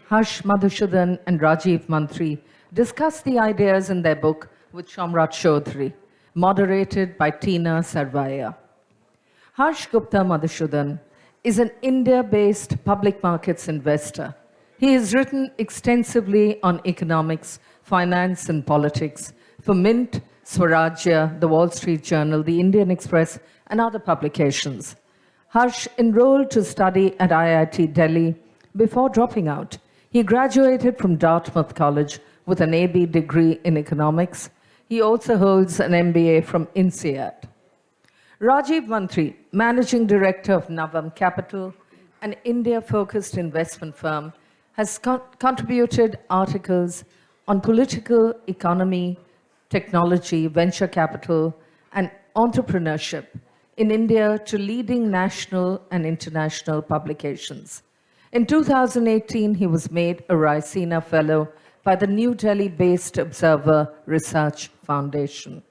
Harsh Madhusudhan and Rajeev Mantri discuss the ideas in their book with Samrat Choudhury, moderated by Tina Servaia. Harsh Gupta Madhusudhan is an India based public markets investor. He has written extensively on economics, finance, and politics for Mint, Swarajya, the Wall Street Journal, the Indian Express, and other publications. Harsh enrolled to study at IIT Delhi before dropping out. He graduated from Dartmouth College with an AB degree in economics. He also holds an MBA from INSEAD. Rajeev Mantri, Managing Director of Navam Capital, an India focused investment firm, has contributed articles on political economy, technology, venture capital, and entrepreneurship in India to leading national and international publications. In 2018, he was made a Raisina Fellow by the New Delhi based Observer Research Foundation.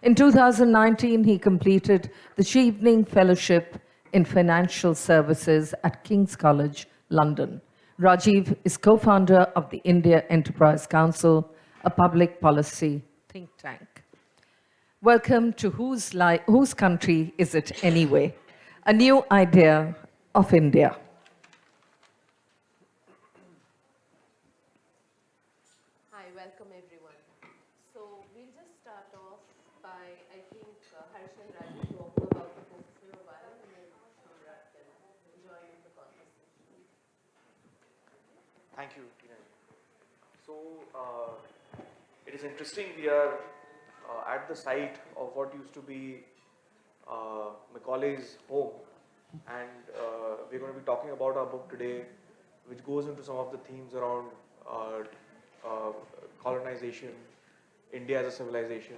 In 2019, he completed the Chevening Fellowship in Financial Services at King's College, London. Rajiv is co founder of the India Enterprise Council, a public policy think tank. Welcome to Whose Country Is It Anyway? A new idea of India. Hi, welcome everyone. So we'll just start off by, I think, Harsh and Rajeev talking about the book for a while, and then Samrat can join in the conversation. Thank you, Tina. So, it is interesting. We are at the site of what used to be Macaulay's home, and we're going to be talking about our book today, which goes into some of the themes around uh, uh, colonization, India as a civilization,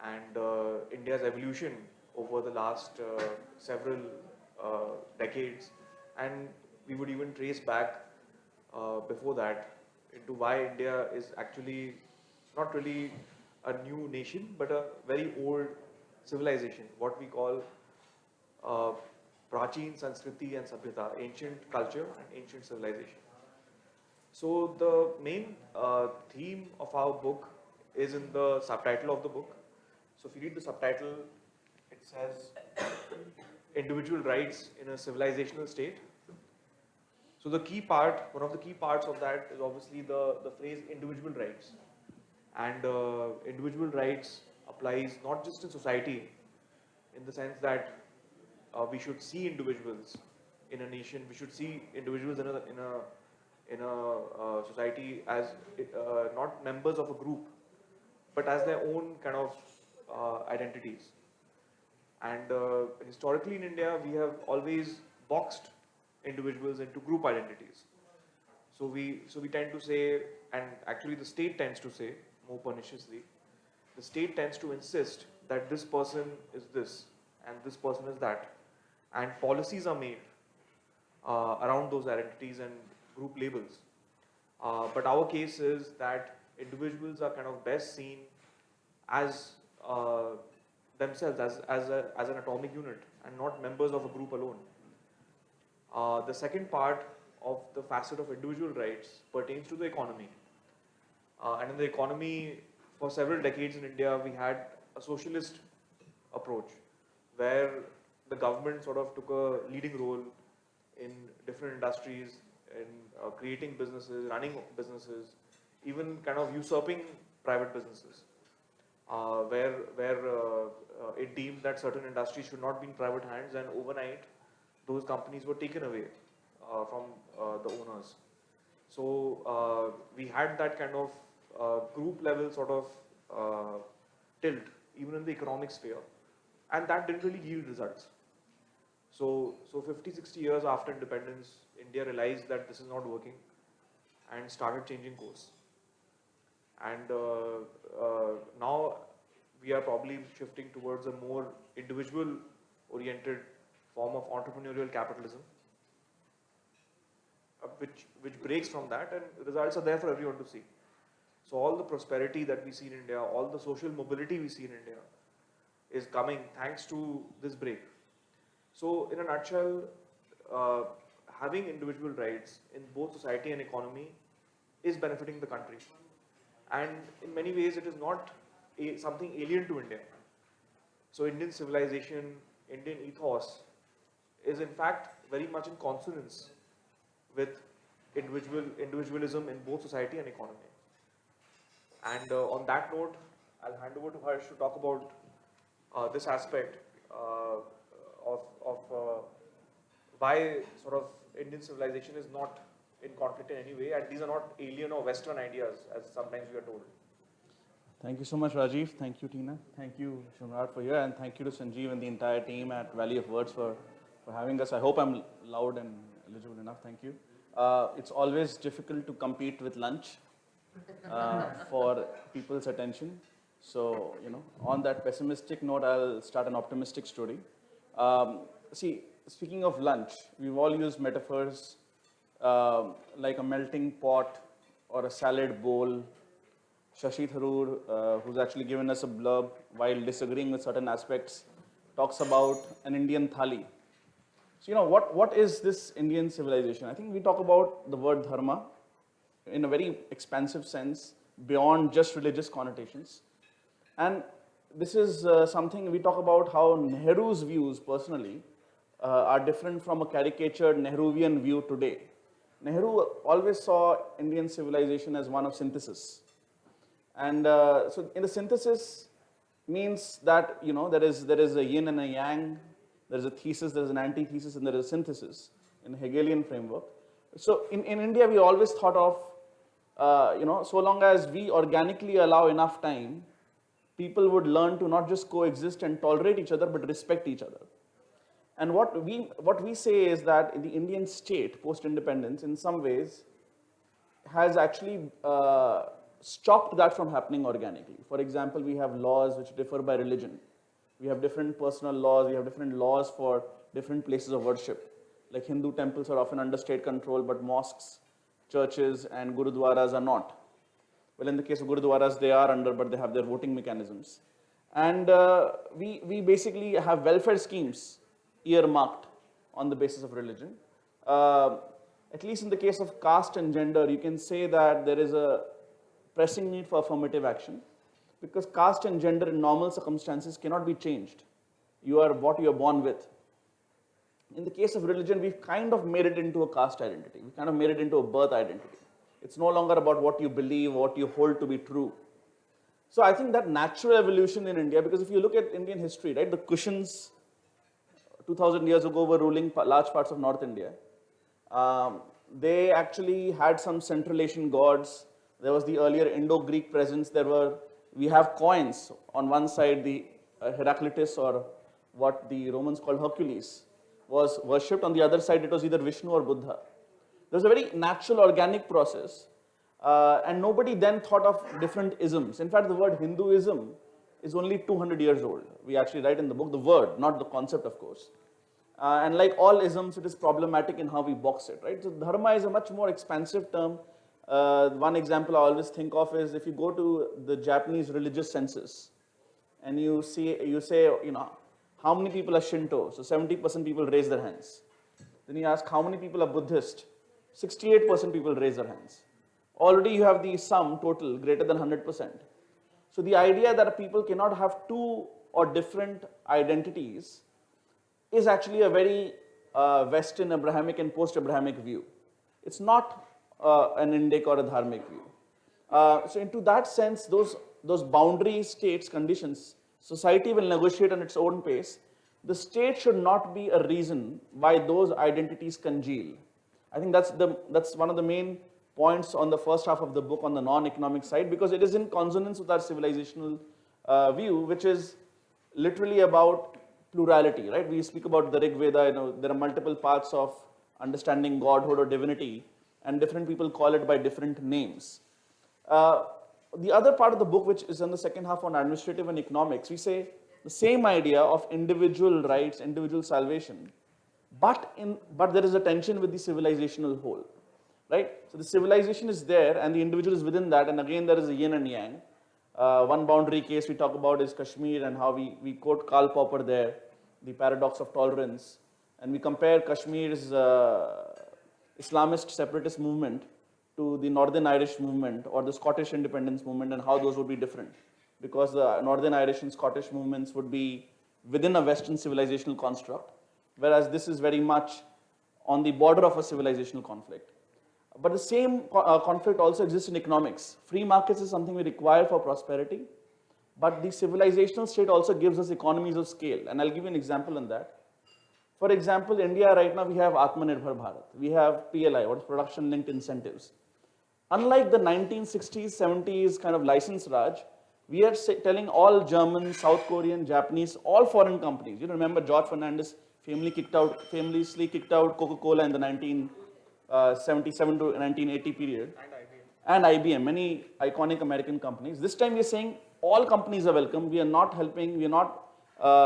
and India's evolution over the last several decades, and we would even trace back before that into why India is actually not really a new nation but a very old civilization, what we call uh, Prachin Sanskriti and Sabhyata, ancient culture and ancient civilization. So the main theme of our book is in the subtitle of the book. So if you read the subtitle, it says individual rights in a civilizational state. So the key part, one of the key parts of that is obviously the phrase individual rights. And individual rights applies not just in society, in the sense that we should see individuals in a nation, we should see individuals in a society as not members of a group, but as their own kind of identities. And historically in India, we have always boxed individuals into group identities. So we tend to say, and actually the state tends to say more perniciously, the state tends to insist that this person is this and this person is that, and policies are made around those identities and group labels. But our case is that individuals are kind of best seen as themselves, as an atomic unit and not members of a group alone. The second part of the facet of individual rights pertains to the economy. And in the economy, for several decades in India, we had a socialist approach where the government sort of took a leading role in different industries, in creating businesses, running businesses, even kind of usurping private businesses, where it deemed that certain industries should not be in private hands, and overnight those companies were taken away from the owners. So we had that kind of group level sort of tilt even in the economic sphere, and that didn't really yield results. So 50, 60 years after independence, India realized that this is not working and started changing course. And now we are probably shifting towards a more individual oriented form of entrepreneurial capitalism, which breaks from that, and results are there for everyone to see. So all the prosperity that we see in India, all the social mobility we see in India, is coming thanks to this break. So in a nutshell, uh, having individual rights in both society and economy is benefiting the country. And in many ways, it is not something alien to India. So Indian civilization, Indian ethos is in fact very much in consonance with individualism in both society and economy. And on that note, I'll hand over to Harsh to talk about this aspect of why sort of Indian civilization is not in conflict in any way, and these are not alien or Western ideas, as sometimes we are told. Thank you so much, Rajeev. Thank you, Tina. Thank you, Samrat, for here, and thank you to Sanjeev and the entire team at Valley of Words for having us. I hope I'm loud and eligible enough. Thank you. It's always difficult to compete with lunch for people's attention. So, on that pessimistic note, I'll start an optimistic story. See, speaking of lunch, we've all used metaphors like a melting pot or a salad bowl. Shashi Tharoor, who's actually given us a blurb while disagreeing with certain aspects, talks about an Indian thali. So, what is this Indian civilization? I think we talk about the word Dharma in a very expansive sense, beyond just religious connotations. And this is something we talk about how Nehru's views, personally, are different from a caricatured Nehruvian view today. Nehru always saw Indian civilization as one of synthesis. And so in the synthesis means that, there is a yin and a yang, there is a thesis, there is an antithesis, and there is a synthesis in the Hegelian framework. So in India, we always thought of, so long as we organically allow enough time, people would learn to not just coexist and tolerate each other, but respect each other. And what we say is that the Indian state, post-independence, in some ways, has actually stopped that from happening organically. For example, we have laws which differ by religion. We have different personal laws, we have different laws for different places of worship. Like Hindu temples are often under state control, but mosques, churches, and gurudwaras are not. Well, in the case of gurudwaras, they are under, but they have their voting mechanisms. And we basically have welfare schemes earmarked on the basis of religion. At least in the case of caste and gender, you can say that there is a pressing need for affirmative action, because caste and gender in normal circumstances cannot be changed. You are what you are born with. In the case of religion, we've kind of made it into a caste identity. We kind of made it into a birth identity. It's no longer about what you believe, what you hold to be true. So I think that natural evolution in India, because if you look at Indian history, right, the Kushans 2000 years ago were ruling large parts of North India. They actually had some Central Asian gods. There was the earlier Indo-Greek presence. We have coins. On one side, the Heraclitus, or what the Romans called Hercules, was worshipped. On the other side, it was either Vishnu or Buddha. There was a very natural, organic process. And nobody then thought of different isms. In fact, the word Hinduism is only 200 years old. We actually write in the book the word, not the concept, of course. And like all isms, it is problematic in how we box it, right? So Dharma is a much more expansive term. One example I always think of is if you go to the Japanese religious census and you say, how many people are Shinto? So 70% people raise their hands. Then you ask how many people are Buddhist? 68% people raise their hands. Already you have the sum total greater than 100%. So the idea that people cannot have two or different identities is actually a very Western Abrahamic and post-Abrahamic view. It's not an Indic or a Dharmic view. So into that sense, those boundary states, conditions, society will negotiate on its own pace. The state should not be a reason why those identities congeal. I think that's one of the main points on the first half of the book on the non-economic side, because it is in consonance with our civilizational view, which is literally about plurality, right? We speak about the Rig Veda, there are multiple parts of understanding godhood or divinity, and different people call it by different names. The other part of the book, which is in the second half on administrative and economics, we say the same idea of individual rights, individual salvation, but there is a tension with the civilizational whole, right? So the civilization is there and the individual is within that, and again there is a yin and yang. One boundary case we talk about is Kashmir, and how we quote Karl Popper there, the paradox of tolerance, and we compare Kashmir's Islamist separatist movement to the Northern Irish movement or the Scottish independence movement, and how those would be different. Because the Northern Irish and Scottish movements would be within a Western civilizational construct, whereas this is very much on the border of a civilizational conflict. But the same conflict also exists in economics. Free markets is something we require for prosperity, but the civilizational state also gives us economies of scale. And I'll give you an example on that. For example, India right now, we have Atmanirbhar Bharat. We have PLI, or production linked incentives. Unlike the 1960s, 70s kind of license Raj, we are telling all German, South Korean, Japanese, all foreign companies. You remember George Fernandez famously kicked out Coca-Cola in the 1977 to 1980 period. And IBM, many iconic American companies. This time we are saying all companies are welcome. We are not helping, we are not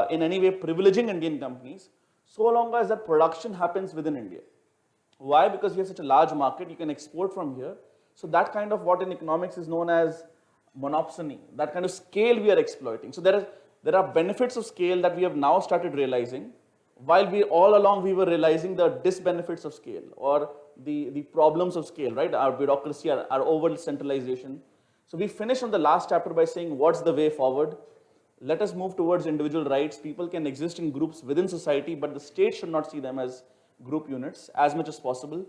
in any way privileging Indian companies, so long as that production happens within India. Why? Because we have such a large market, you can export from here. So that kind of what in economics is known as monopsony, that kind of scale we are exploiting. So there are benefits of scale that we have now started realizing, while we all along we were realizing the disbenefits of scale or the problems of scale, right? Our bureaucracy, our over centralization. So we finished on the last chapter by saying what's the way forward. Let us move towards individual rights. People can exist in groups within society, but the state should not see them as group units as much as possible.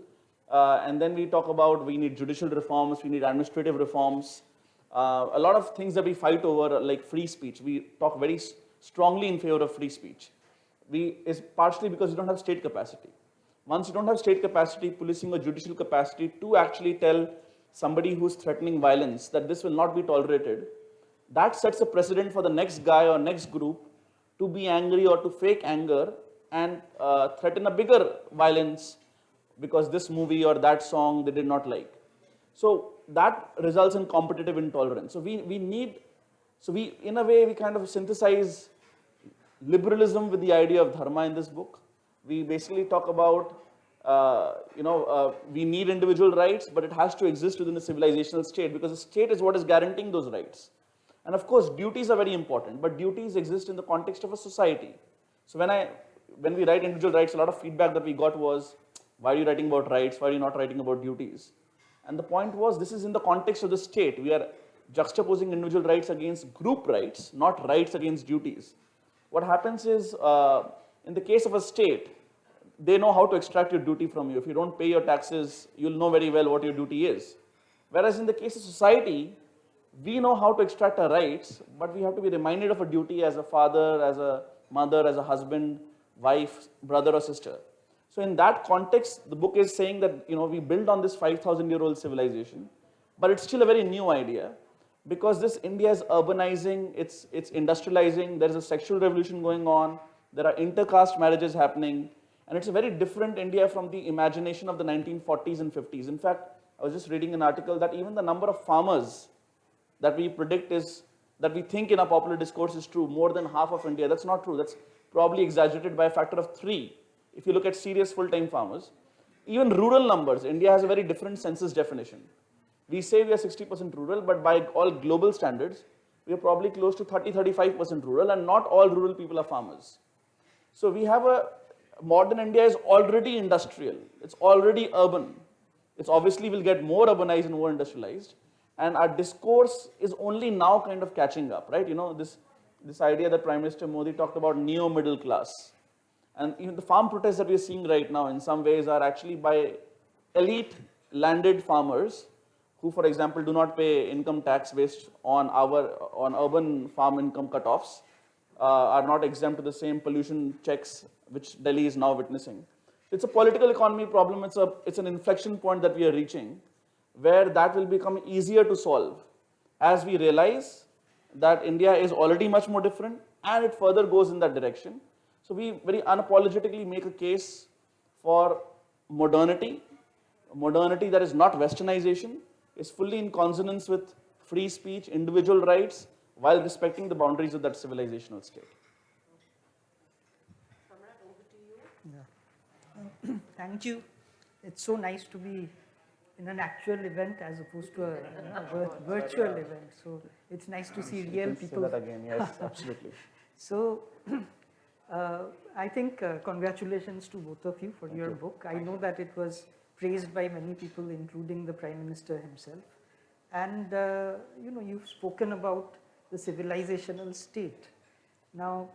And then we talk about we need judicial reforms, we need administrative reforms, a lot of things that we fight over, like free speech. We talk very strongly in favor of free speech. Is partially because you don't have state capacity. Once you don't have state capacity, policing or judicial capacity to actually tell somebody who's threatening violence that this will not be tolerated, that sets a precedent for the next guy or next group to be angry or to fake anger and threaten a bigger violence because this movie or that song they did not like. So that results in competitive intolerance. So in a way, we kind of synthesize liberalism with the idea of dharma in this book. We basically talk about, we need individual rights, but it has to exist within the civilizational state because the state is what is guaranteeing those rights. And of course, duties are very important, but duties exist in the context of a society. So when we write individual rights, a lot of feedback that we got was, why are you writing about rights? Why are you not writing about duties? And the point was, this is in the context of the state. We are juxtaposing individual rights against group rights, not rights against duties. What happens is, in the case of a state, they know how to extract your duty from you. If you don't pay your taxes, you'll know very well what your duty is. Whereas in the case of society, we know how to extract our rights, but we have to be reminded of a duty as a father, as a mother, as a husband, wife, brother or sister. So in that context, the book is saying that we build on this 5,000-year-old civilization, but it's still a very new idea because this India is urbanizing, it's industrializing, there is a sexual revolution going on, there are intercaste marriages happening, and it's a very different India from the imagination of the 1940s and 50s. In fact, I was just reading an article that even the number of farmers that we predict that we think in our popular discourse is true, more than half of India. That's not true. That's probably exaggerated by a factor of 3. If you look at serious full-time farmers, even rural numbers, India has a very different census definition. We say we are 60% rural, but by all global standards, we are probably close to 30-35% rural, and not all rural people are farmers. So we have modern India is already industrial. It's already urban. It's obviously will get more urbanized and more industrialized. And our discourse is only now kind of catching up, right? This idea that Prime Minister Modi talked about neo-middle class. And even the farm protests that we're seeing right now in some ways are actually by elite landed farmers who, for example, do not pay income tax based on urban farm income cutoffs, are not exempt to the same pollution checks which Delhi is now witnessing. It's a political economy problem. It's an inflection point that we are reaching where that will become easier to solve as we realize that India is already much more different and it further goes in that direction. So we very unapologetically make a case for modernity that is not westernization, is fully in consonance with free speech, individual rights, while respecting the boundaries of that civilizational state. Samrat, over to you. Yeah. Thank you. It's so nice to be in an actual event as opposed to a virtual event. So it's nice to see real people. Say that again, yes, absolutely. So I think congratulations to both of you for your book. I know that it was praised by many people, including the Prime Minister himself. And you've spoken about the civilizational state. Now,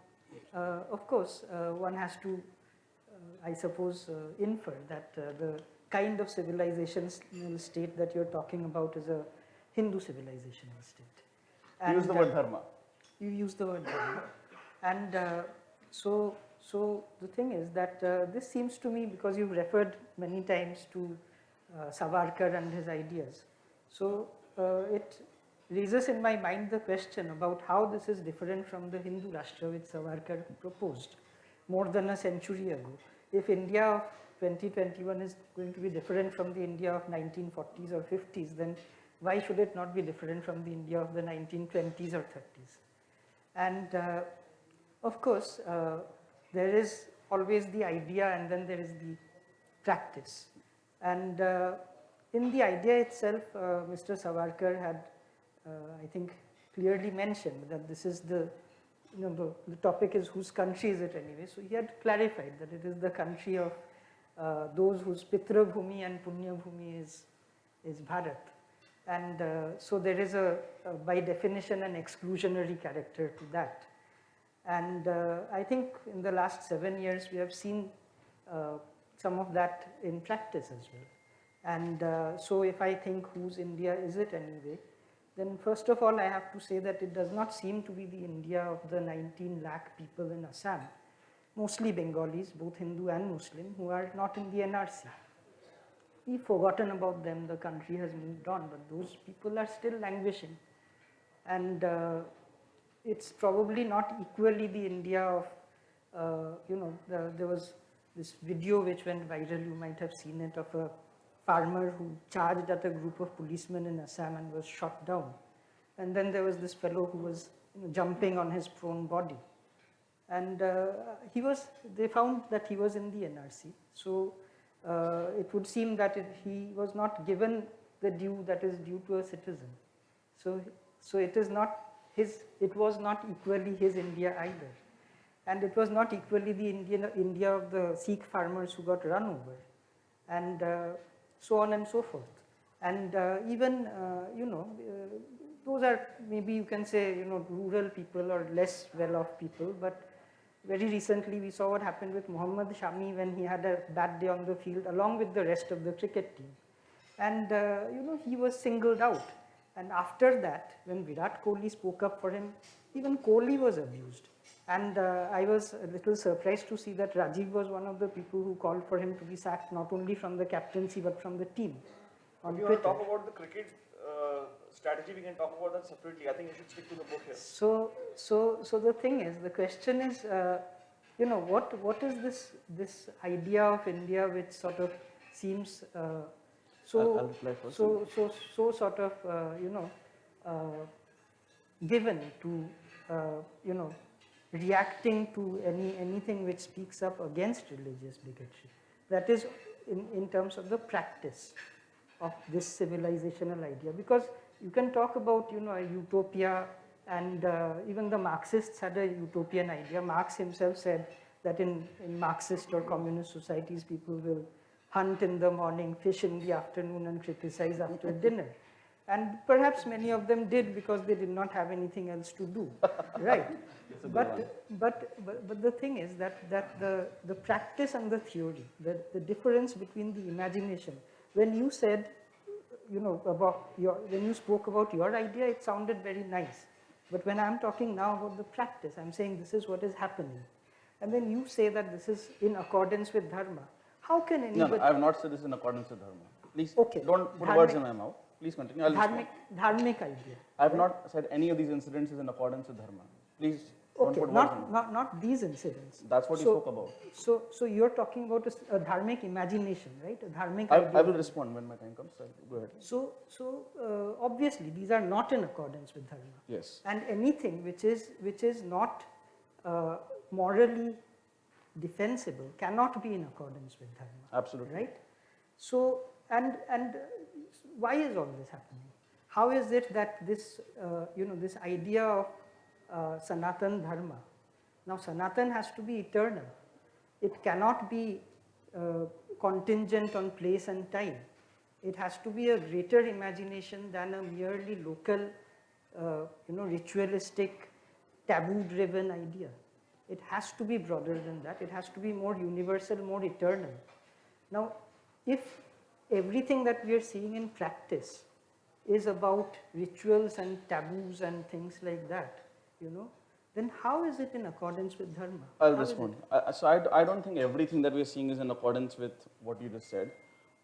of course, one has to, I suppose, infer that the kind of civilizational state that you're talking about is a Hindu civilizational state. You use the word dharma. You use the word dharma. And so the thing is that this seems to me, because you've referred many times to Savarkar and his ideas, so it raises in my mind the question about how this is different from the Hindu rashtra which Savarkar proposed more than a century ago. If India of 2021 is going to be different from the India of 1940s or 50s, then why should it not be different from the India of the 1920s or 30s? And of course, there is always the idea and then there is the practice. And in the idea itself, Mr. Savarkar had, I think, clearly mentioned that this is the topic is whose country is it anyway. So he had clarified that it is the country of those whose Pitra Bhumi and Punya Bhumi is Bharat. And so there is by definition, an exclusionary character to that. And I think in the last 7 years, we have seen some of that in practice as well. And so if I think whose India is it anyway, then first of all, I have to say that it does not seem to be the India of the 19 lakh people in Assam, mostly Bengalis, both Hindu and Muslim, who are not in the NRC. We've forgotten about them, the country has moved on, but those people are still languishing. And it's probably not equally the India of, there was this video which went viral, you might have seen it, of a farmer who charged at a group of policemen in Assam and was shot down. And then there was this fellow who was jumping on his prone body. And they found that he was in the NRC. So it would seem that he was not given the due that is due to a citizen. So it was not equally his India either. And it was not equally the India of the Sikh farmers who got run over. And so on and so forth. And even, those are maybe you can say, rural people or less well-off people, but very recently we saw what happened with Mohammad Shami when he had a bad day on the field along with the rest of the cricket team. And, he was singled out. And after that, when Virat Kohli spoke up for him, even Kohli was abused. And I was a little surprised to see that Rajeev was one of the people who called for him to be sacked not only from the captaincy but from the team. If you want to talk about the cricket strategy, we can talk about that separately. I think you should stick to the book here. So the thing is, the question is, what is this idea of India which sort of seems so sort of given to reacting to anything which speaks up against religious bigotry. That is in terms of the practice of this civilizational idea. Because you can talk about a utopia, and even the Marxists had a utopian idea. Marx himself said that in Marxist or communist societies, people will hunt in the morning, fish in the afternoon, and criticize after dinner. And perhaps many of them did because they did not have anything else to do, right? But the thing is that the practice and the theory, the difference between the imagination. When you said, when you spoke about your idea, it sounded very nice. But when I'm talking now about the practice, I'm saying this is what is happening. And then you say that this is in accordance with Dharma. How can anybody... No, I have not said this is in accordance with Dharma. Please okay. Don't put words in my mouth. Please continue. Dharmic idea. I have not said any of these incidents is in accordance with Dharma. Please don't put words in my mouth. Not these incidents. That's what you spoke about. So you're talking about a dharmic imagination, right? A dharmic idea. I will respond when my time comes. So go ahead. So obviously these are not in accordance with Dharma. Yes. And anything which is not morally defensible cannot be in accordance with Dharma. Absolutely. Right? So and why is all this happening? How is it that this this idea of Sanatan Dharma, now Sanatan has to be eternal. It cannot be contingent on place and time. It has to be a greater imagination than a merely local, ritualistic, taboo-driven idea. It has to be broader than that. It has to be more universal, more eternal. Now, if everything that we are seeing in practice is about rituals and taboos and things like that, then how is it in accordance with Dharma? I'll How is respond. it? I don't think everything that we're seeing is in accordance with what you just said,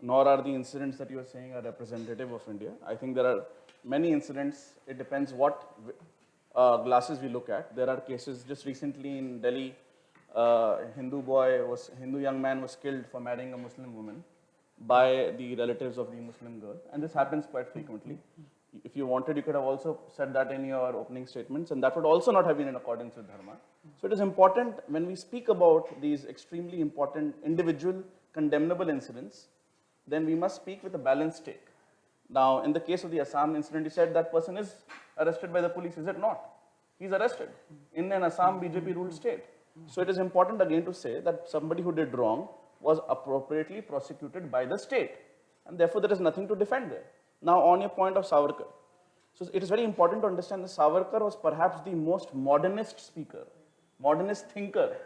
nor are the incidents that you are saying are representative of India. I think there are many incidents. It depends what glasses we look at. There are cases just recently in Delhi, Hindu young man was killed for marrying a Muslim woman by the relatives of the Muslim girl, and this happens quite frequently. If you wanted, you could have also said that in your opening statements, and that would also not have been in accordance with Dharma. So it is important when we speak about these extremely important individual condemnable incidents, then we must speak with a balanced take. Now, in the case of the Assam incident, you said that person is arrested by the police. Is it not? He's arrested in an Assam BJP ruled state. So it is important again to say that somebody who did wrong was appropriately prosecuted by the state, and therefore there is nothing to defend there. Now, on your point of Savarkar, so it is very important to understand that Savarkar was perhaps the most modernist speaker, modernist thinker,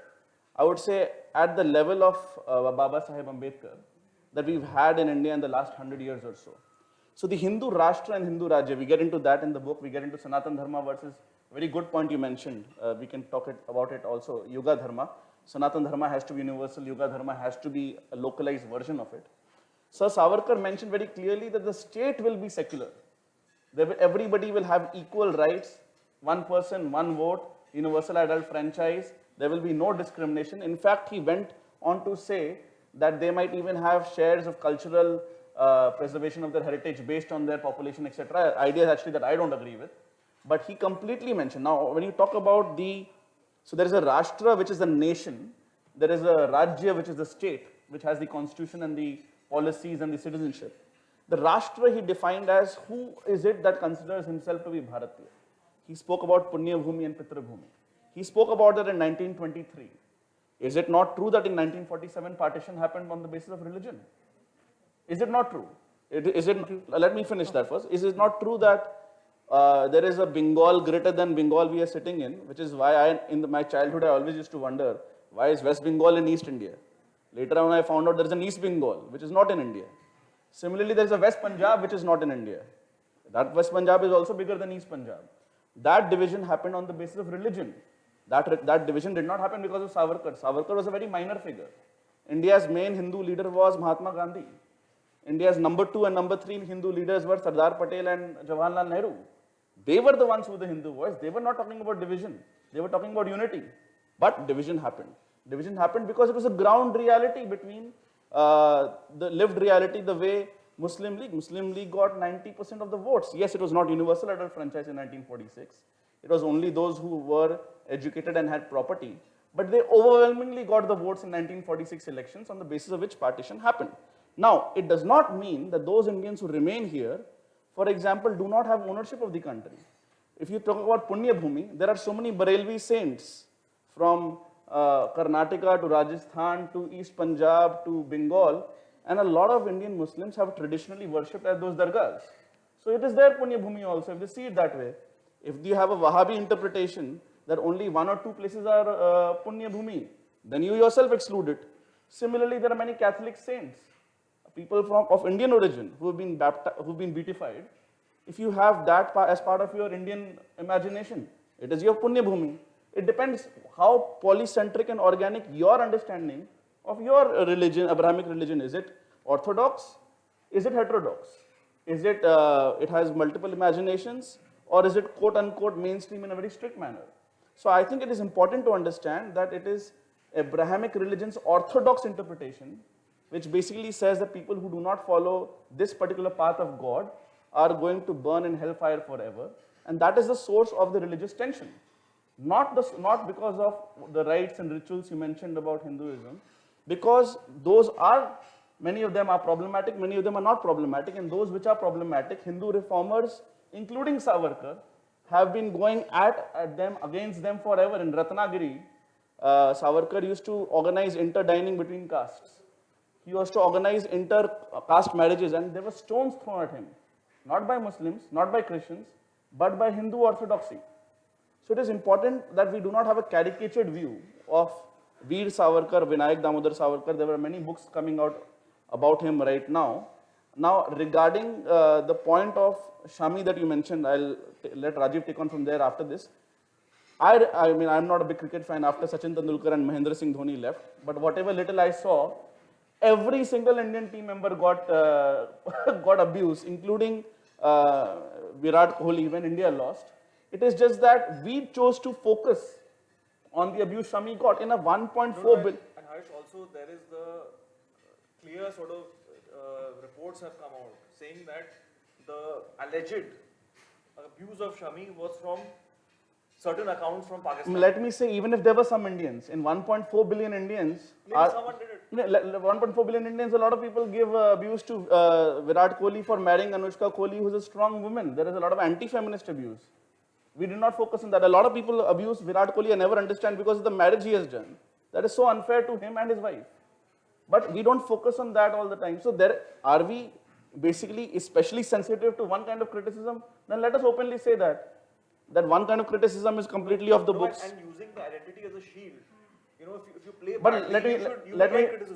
I would say at the level of Baba Saheb Ambedkar that we've had in India in the last 100 years or so. So the Hindu rashtra and Hindu rajya, we get into that in the book, we get into Sanatan Dharma versus, very good point you mentioned, we can talk about it also, Yuga Dharma. Sanatan Dharma has to be universal, Yuga Dharma has to be a localized version of it. Sir Savarkar mentioned very clearly that the state will be secular. Everybody will have equal rights, one person, one vote, universal adult franchise, there will be no discrimination. In fact, he went on to say that they might even have shares of cultural preservation of their heritage based on their population, etc. Ideas actually that I don't agree with. But he completely mentioned, now when you talk about so there is a rashtra which is the nation, there is a rajya which is the state, which has the constitution and the policies and the citizenship. The rashtra he defined as who is it that considers himself to be Bharatiya. He spoke about Punya Bhumi and Pitra Bhumi. He spoke about that in 1923. Is it not true that in 1947 partition happened on the basis of religion? Is it not true? Let me finish that first. Is it not true that there is a Bengal greater than Bengal we are sitting in, which is why in my childhood I always used to wonder, why is West Bengal in East India? Later on I found out there is an East Bengal, which is not in India. Similarly, there is a West Punjab, which is not in India. That West Punjab is also bigger than East Punjab. That division happened on the basis of religion. That division did not happen because of Savarkar. Savarkar was a very minor figure. India's main Hindu leader was Mahatma Gandhi. India's number 2 and number 3 Hindu leaders were Sardar Patel and Jawaharlal Nehru. They were the ones who were the Hindu voice. They were not talking about division. They were talking about unity. But division happened. Division happened because it was a ground reality between the lived reality, the way Muslim League got 90% of the votes. Yes, it was not universal adult franchise in 1946. It was only those who were educated and had property. But they overwhelmingly got the votes in 1946 elections on the basis of which partition happened. Now, it does not mean that those Indians who remain here, for example, do not have ownership of the country. If you talk about Punya Bhumi, there are so many Barelvi saints from Karnataka to Rajasthan to East Punjab to Bengal, and a lot of Indian Muslims have traditionally worshipped at those dargahs. So it is their Punya Bhumi also, if they see it that way. If you have a Wahhabi interpretation that only 1 or 2 places are Punya Bhumi, then you yourself exclude it. Similarly, there are many Catholic saints, people of Indian origin who have been beatified. If you have that as part of your Indian imagination, it is your Punya Bhumi. It depends how polycentric and organic your understanding of your religion, Abrahamic religion. Is it orthodox? Is it heterodox? Is it, it has multiple imaginations? Or is it quote unquote mainstream in a very strict manner? So I think it is important to understand that it is Abrahamic religion's orthodox interpretation, which basically says that people who do not follow this particular path of God are going to burn in hellfire forever. And that is the source of the religious tension. Not because of the rites and rituals you mentioned about Hinduism, because those are, many of them are problematic, many of them are not problematic, and those which are problematic, Hindu reformers, including Savarkar, have been going at them, against them forever. In Ratnagiri, Savarkar used to organize inter-dining between castes. he was to organize inter-caste marriages, and there were stones thrown at him, not by Muslims, not by Christians, but by Hindu orthodoxy. So it is important that we do not have a caricatured view of Veer Savarkar, Vinayak Damodar Savarkar. There were many books coming out about him right now. Now, regarding the point of Shami that you mentioned, I'll let Rajeev take on from there after this. I mean, I'm not a big cricket fan after Sachin Tendulkar and Mahendra Singh Dhoni left, but whatever little I saw, every single Indian team member got got abused, including Virat Kohli when India lost. It is just that we chose to focus on the abuse Shami got in a 1.4 billion. And Harsh, also there is the clear sort of reports have come out saying that the alleged abuse of Shami was from certain accounts from Pakistan. Let me say, even if there were some Indians, in 1.4 billion Indians, Maybe someone did it. 1.4 billion Indians, a lot of people give abuse to Virat Kohli for marrying Anushka Kohli, who is a strong woman. There is a lot of anti-feminist abuse. We did not focus on that. A lot of people abuse Virat Kohli and never understand because of the marriage he has done. That is so unfair to him and his wife. But we don't focus on that all the time. So there are we basically especially sensitive to one kind of criticism? Then let us openly say that one kind of criticism is completely off the books. And using the identity as a shield. You know, if you play But badly,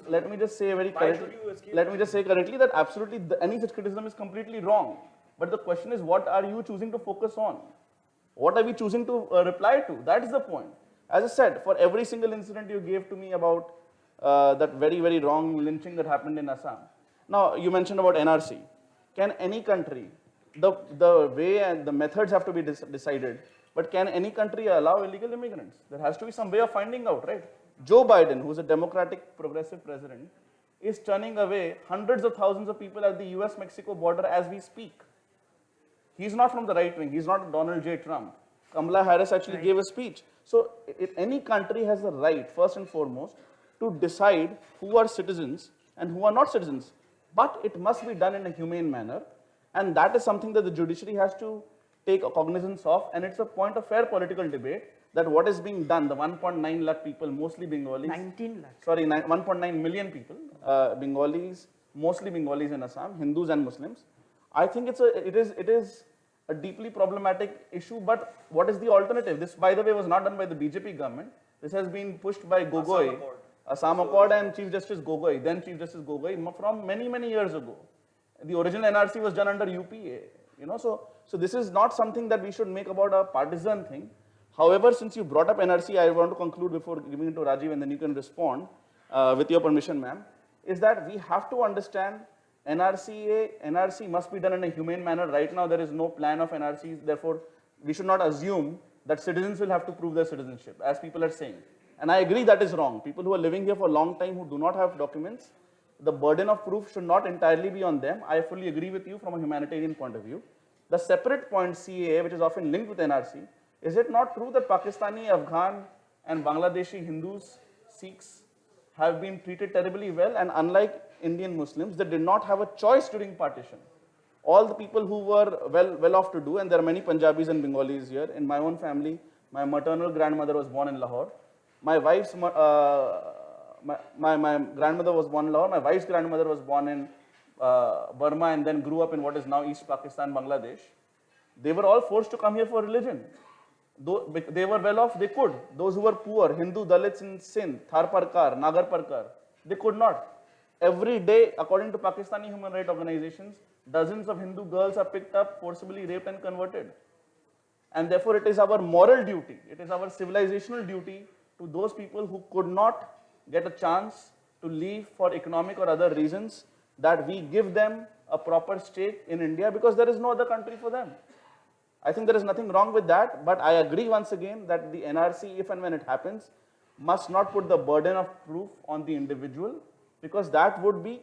let me just say very correctly. Let me just say correctly that absolutely any such criticism is completely wrong. But the question is, what are you choosing to focus on? What are we choosing to reply to? That is the point. As I said, for every single incident you gave to me about that very, very wrong lynching that happened in Assam. Now, you mentioned about NRC. Can any country, the way and the methods have to be decided, but can any country allow illegal immigrants? There has to be some way of finding out, right? Joe Biden, who's a democratic progressive president, is turning away hundreds of thousands of people at the US-Mexico border as we speak. He's not from the right wing. He's not Donald J. Trump. Kamala Harris actually gave a speech. So if any country has the right, first and foremost, to decide who are citizens and who are not citizens. But it must be done in a humane manner. And that is something that the judiciary has to take cognizance of. And it's a point of fair political debate that what is being done, the 1.9 lakh people, mostly Bengalis. 19 lakh. Sorry, 1.9 million people, Bengalis, mostly Bengalis in Assam, Hindus and Muslims. I think it is a deeply problematic issue, but what is the alternative? This, by the way, was not done by the BJP government. This has been pushed by Gogoi, Assam Accord and Chief Justice Gogoi, then Chief Justice Gogoi, from many, many years ago. The original NRC was done under UPA, you know, so this is not something that we should make about a partisan thing. However, since you brought up NRC, I want to conclude before giving it to Rajeev and then you can respond with your permission, ma'am, is that we have to understand NRC must be done in a humane manner. Right now, there is no plan of NRC. Therefore, we should not assume that citizens will have to prove their citizenship, as people are saying. And I agree that is wrong. People who are living here for a long time who do not have documents, the burden of proof should not entirely be on them. I fully agree with you from a humanitarian point of view. The separate point, CAA, which is often linked with NRC, is it not true that Pakistani, Afghan, and Bangladeshi Hindus, Sikhs have been treated terribly well, and unlike Indian Muslims, they did not have a choice during partition. All the people who were well off to do, and there are many Punjabis and Bengalis here. In my own family, my maternal grandmother was born in Lahore. My wife's my grandmother was born in Lahore. My wife's grandmother was born in Burma and then grew up in what is now East Pakistan, Bangladesh. They were all forced to come here for religion. Though they were well off, they could. Those who were poor, Hindu Dalits in Sindh, Thar Parkar, Nagar Parkar, they could not. Every day, according to Pakistani human rights organizations, dozens of Hindu girls are picked up, forcibly raped and converted. And therefore, it is our moral duty, it is our civilizational duty to those people who could not get a chance to leave for economic or other reasons, that we give them a proper stake in India because there is no other country for them. I think there is nothing wrong with that, but I agree once again that the NRC, if and when it happens, must not put the burden of proof on the individual, because that would be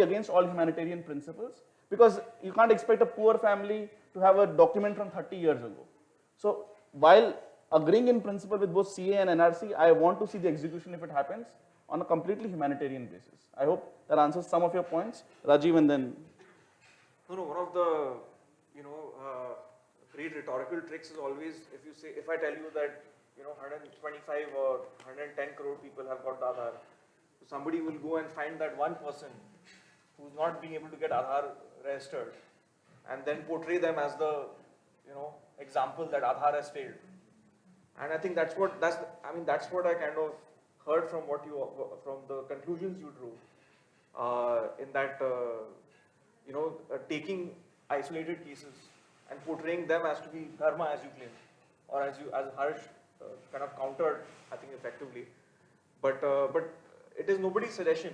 against all humanitarian principles, because you can't expect a poor family to have a document from 30 years ago. So while agreeing in principle with both CA and NRC, I want to see the execution, if it happens, on a completely humanitarian basis. I hope that answers some of your points. Rajeev and then... No, one of the, great rhetorical tricks is always, if I tell you that, 125 or 110 crore people have got the Aadhaar, So somebody will go and find that one person who's not being able to get Aadhaar registered, and then portray them as the, example that Aadhaar has failed. And I think that's what I kind of heard from from the conclusions you drew, in that, taking isolated cases and portraying them as to be Dharma, as you claim, or as Harsh kind of countered, I think, effectively. But it is nobody's suggestion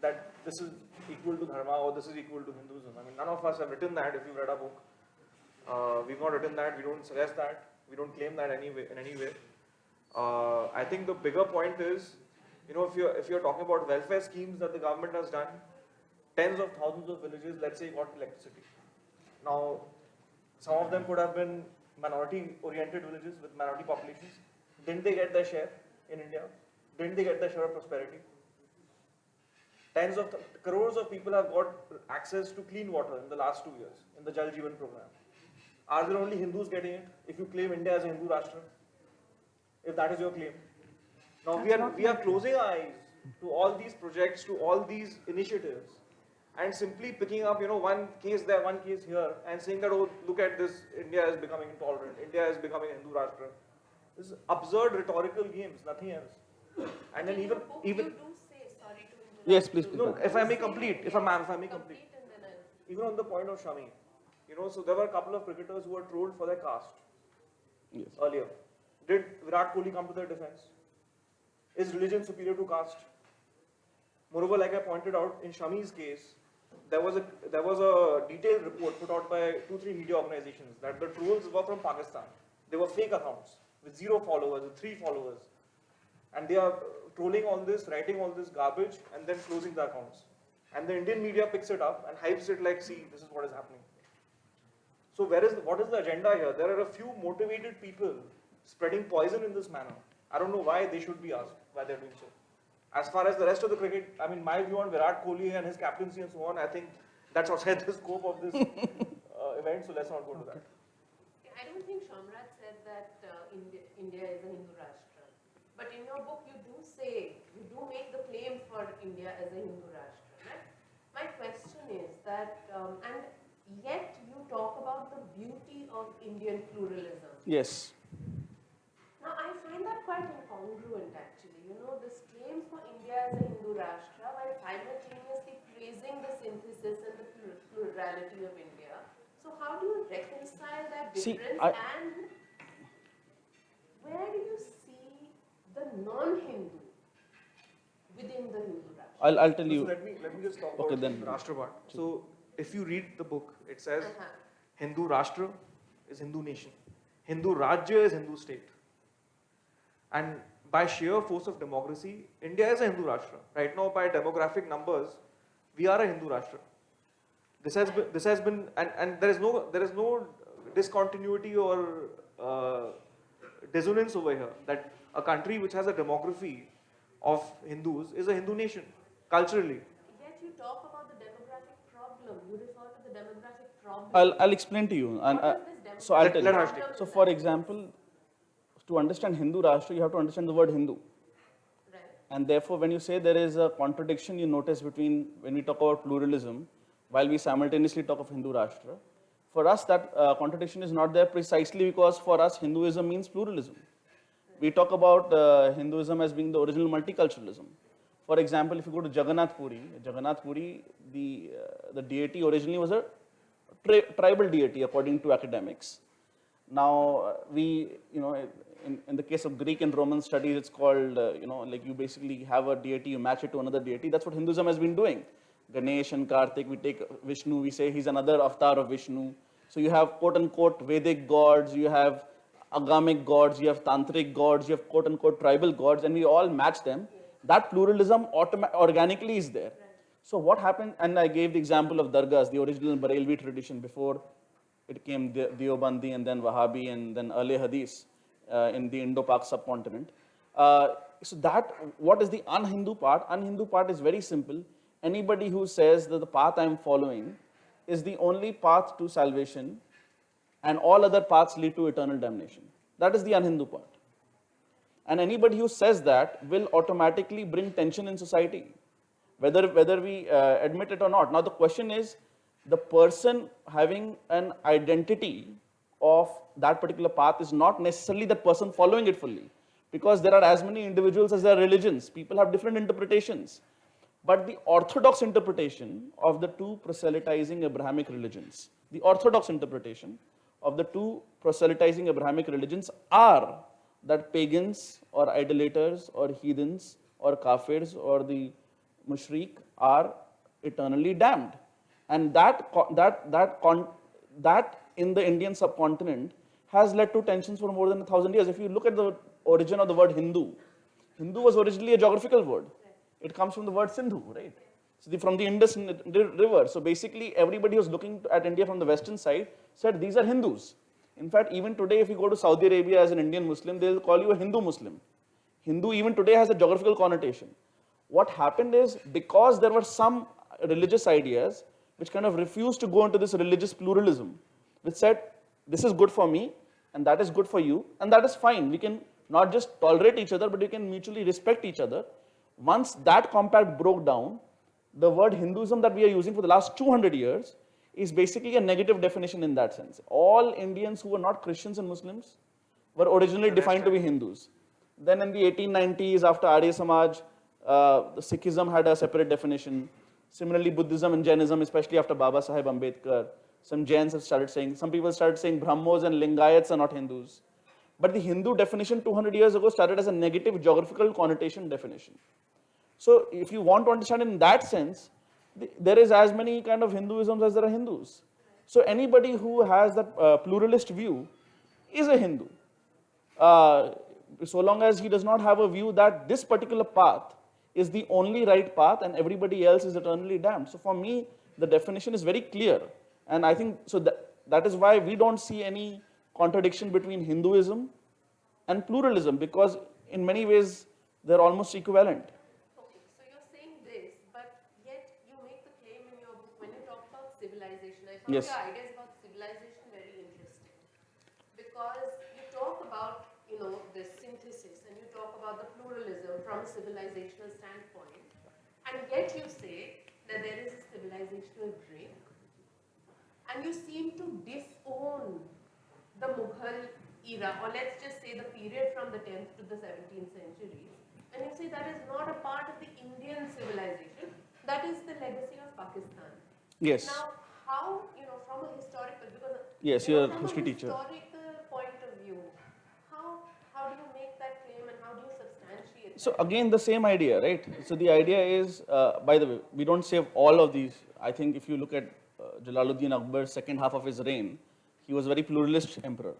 that this is equal to Dharma or this is equal to Hinduism. I mean, none of us have written that. If you've read our book, we've not written that. We don't suggest that. We don't claim that in any way. I think the bigger point is, if you're talking about welfare schemes that the government has done, tens of thousands of villages, let's say, got electricity. Now, some of them could have been minority-oriented villages with minority populations. Didn't they get their share in India? Didn't they get their share of prosperity? Tens of crores of people have got access to clean water in the last 2 years in the Jal Jeevan program. Are there only Hindus getting it? If you claim India as a Hindu rashtra, if that is your claim. Now we are closing our eyes to all these projects, to all these initiatives, and simply picking up, one case there, one case here, and saying that, oh, look at this, India is becoming intolerant, India is becoming a Hindu rashtra. This is absurd rhetorical games, nothing else. And then even you do say, sorry to interrupt. Yes, please. no, if I may complete, if I may complete. Complete and then I'll... Even on the point of Shami, so there were a couple of cricketers who were trolled for their caste earlier. Did Virat Kohli come to their defense? Is religion superior to caste? Moreover, like I pointed out, in Shami's case, there was a detailed report put out by 2-3 media organizations that the trolls were from Pakistan. They were fake accounts with 0 followers, with 3 followers. And they are trolling all this, writing all this garbage, and then closing the accounts. And the Indian media picks it up and hypes it like, see, this is what is happening. So what is the agenda here? There are a few motivated people spreading poison in this manner. I don't know why they should be asked, why they're doing so. As far as the rest of the cricket, I mean, my view on Virat Kohli and his captaincy and so on, I think that's outside the scope of this event, so let's not go to that. I don't think Samrat said that India is a Hindu rashtra. But in your book, you do make the claim for India as a Hindu rashtra, right? My question is that, and yet you talk about the beauty of Indian pluralism. Yes. Now, I find that quite incongruent, actually. This claim for India as a Hindu rashtra while simultaneously praising the synthesis and the plurality of India. So, how do you reconcile that difference? And where do you see the non-Hindu within the Hindu rashtra? I'll tell you. So let me just talk about the rashtra part. So, if you read the book, it says Hindu rashtra is Hindu nation. Hindu rajya is Hindu state. And by sheer force of democracy, India is a Hindu rashtra. Right now, by demographic numbers, we are a Hindu rashtra. This has been, and there is no discontinuity or dissonance over here that a country which has a demography of Hindus is a Hindu nation culturally. Yet you talk about the demographic problem. You refer to the demographic problem. I'll explain to you. And so I'll tell you. So, for example, to understand Hindu Rashtra, you have to understand the word Hindu. Right. And therefore, when you say there is a contradiction, you notice between when we talk about pluralism, while we simultaneously talk of Hindu Rashtra, for us that contradiction is not there precisely because for us Hinduism means pluralism. We talk about Hinduism as being the original multiculturalism. For example, if you go to Jagannath Puri, the deity originally was a tribal deity according to academics. Now, in the case of Greek and Roman studies, it's called, like you basically have a deity, you match it to another deity. That's what Hinduism has been doing. Ganesh and Kartik, we take Vishnu, we say he's another avatar of Vishnu. So you have quote-unquote Vedic gods, you have agamic gods, you have tantric gods, you have quote-unquote tribal gods, and we all match them. That pluralism organically is there. So what happened, and I gave the example of Dargahs, the original Barelvi tradition before it came Deobandi and then Wahhabi and then Ahle Hadith in the Indo-Pak subcontinent. So that, what is the un-Hindu part? Un-Hindu part is very simple. Anybody who says that the path I am following is the only path to salvation and all other paths lead to eternal damnation. That is the un-Hindu part. And anybody who says that will automatically bring tension in society, whether we admit it or not. Now the question is, the person having an identity of that particular path is not necessarily that person following it fully, because there are as many individuals as there are religions. People have different interpretations. But the orthodox interpretation of the two proselytizing Abrahamic religions, the orthodox interpretation of the two proselytizing Abrahamic religions are that pagans or idolaters or heathens or kafirs or the mushrik are eternally damned. And that in the Indian subcontinent has led to tensions for more than 1,000 years. If you look at the origin of the word Hindu, Hindu was originally a geographical word. It comes from the word Sindhu, right? So from the Indus River. So basically, everybody who's looking at India from the western side said these are Hindus. In fact, even today, if you go to Saudi Arabia as an Indian Muslim, they'll call you a Hindu Muslim. Hindu even today has a geographical connotation. What happened is, because there were some religious ideas which kind of refused to go into this religious pluralism, which said, this is good for me, and that is good for you, and that is fine. We can not just tolerate each other, but we can mutually respect each other. Once that compact broke down, the word Hinduism that we are using for the last 200 years is basically a negative definition in that sense. All Indians who were not Christians and Muslims were originally defined to be Hindus. Then in the 1890s, after Arya Samaj, the Sikhism had a separate definition. Similarly, Buddhism and Jainism, especially after Baba Sahib Ambedkar, some Jains have started saying, some people started saying Brahmos and Lingayats are not Hindus. But the Hindu definition 200 years ago started as a negative geographical connotation definition. So if you want to understand it in that sense, there is as many kind of Hinduisms as there are Hindus. So anybody who has that pluralist view is a Hindu. So long as he does not have a view that this particular path is the only right path and everybody else is eternally damned. So for me, the definition is very clear. And I think, so that is why we don't see any contradiction between Hinduism and pluralism, because in many ways, they're almost equivalent. Okay, so you're saying this, but yet you make the claim in your book when you talk about civilization. I found Yes. your ideas about civilization very interesting, because you talk about, this synthesis, and you talk about the pluralism from a civilizational standpoint, and yet you say that there is a civilizational break, and you seem to disown the Mughal era, or let's just say the period from the 10th to the 17th centuries, and you say that is not a part of the Indian civilization, that is the legacy of Pakistan. Yes. Now, how, from a historical, because Yes, you're a history teacher. From a historical point of view, how do you make that claim and how do you substantiate So that? again, the same idea, right? So the idea is, by the way, we don't say all of these. I think if you look at Jalaluddin Akbar's second half of his reign, he was a very pluralist emperor.